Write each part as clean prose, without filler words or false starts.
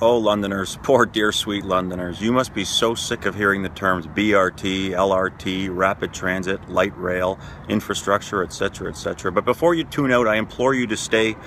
Oh, Londoners, poor dear sweet Londoners, you must be so sick of hearing the terms BRT, LRT, rapid transit, light rail, infrastructure, etc., etc. But before you tune out, I implore you to stay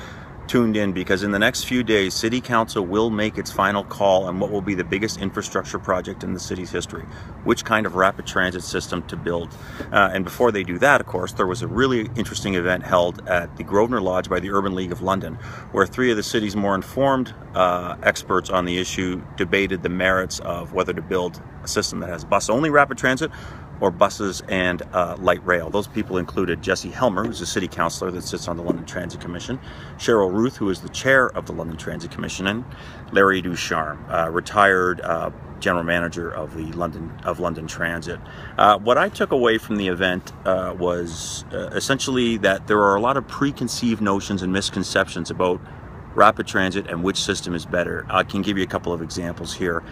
tuned in, because in the next few days, City Council will make its final call on what will be the biggest infrastructure project in the city's history, which kind of rapid transit system to build. And before they do that, of course, there was a really interesting event held at the Grosvenor Lodge by the Urban League of London, where three of the city's more informed experts on the issue debated the merits of whether to build a system that has bus-only rapid transit or buses and light rail. Those people included Jessie Hummer, who's a city councillor that sits on the London Transit Commission, Cheryl Ruth, who is the chair of the London Transit Commission, and Larry Ducharme, retired general manager of the London Transit. What I took away from the event was essentially that there are a lot of preconceived notions and misconceptions about rapid transit and which system is better. I can give you a couple of examples here.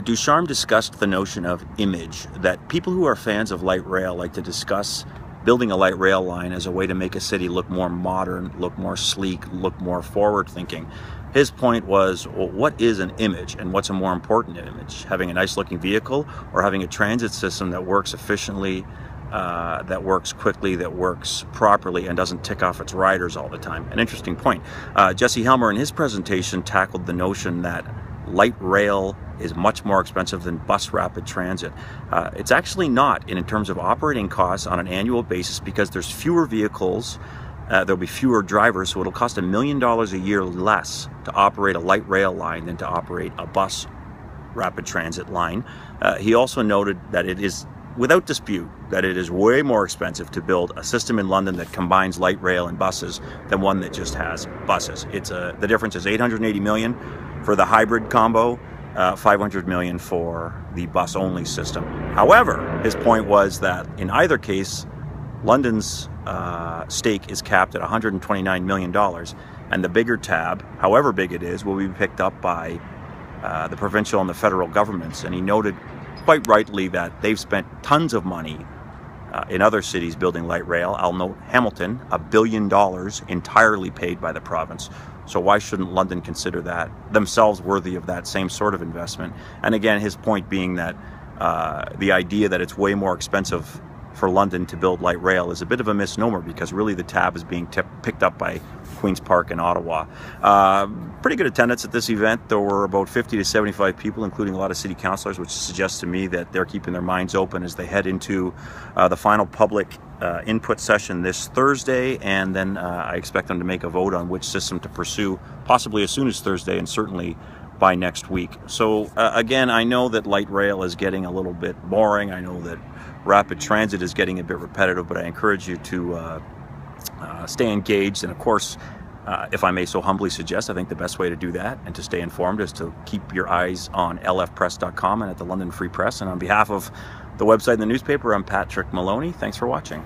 Ducharme discussed the notion of image, that people who are fans of light rail like to discuss building a light rail line as a way to make a city look more modern, look more sleek, look more forward-thinking. His point was, well, what is an image, and what's a more important image? Having a nice-looking vehicle, or having a transit system that works efficiently, that works quickly, that works properly, and doesn't tick off its riders all the time? An interesting point. Jessie Hummer in his presentation tackled the notion that light rail is much more expensive than bus rapid transit. It's actually not in terms of operating costs on an annual basis, because there's fewer vehicles, there'll be fewer drivers, so it'll cost $1 million a year less to operate a light rail line than to operate a bus rapid transit line. He also noted that it is without dispute that it is way more expensive to build a system in London that combines light rail and buses than one that just has buses. The difference is $880 million for the hybrid combo, $500 million for the bus-only system. However, his point was that in either case, London's stake is capped at $129 million, and the bigger tab, however big it is, will be picked up by the provincial and the federal governments. And he noted quite rightly that they've spent tons of money in other cities building light rail. I'll note Hamilton, $1 billion entirely paid by the province. So why shouldn't London consider that themselves worthy of that same sort of investment? And again, his point being that the idea that it's way more expensive for London to build light rail is a bit of a misnomer, because really the tab is being picked up by Queen's Park and Ottawa. Pretty good attendance at this event. There were about 50 to 75 people, including a lot of city councillors, which suggests to me that they're keeping their minds open as they head into the final public input session this Thursday, and then I expect them to make a vote on which system to pursue, possibly as soon as Thursday, and certainly by next week. So again, I know that light rail is getting a little bit boring. I know that rapid transit is getting a bit repetitive, but I encourage you to stay engaged. And of course, if I may so humbly suggest, I think the best way to do that and to stay informed is to keep your eyes on lfpress.com and at the London Free Press. And on behalf of the website and the newspaper, I'm Patrick Maloney. Thanks for watching.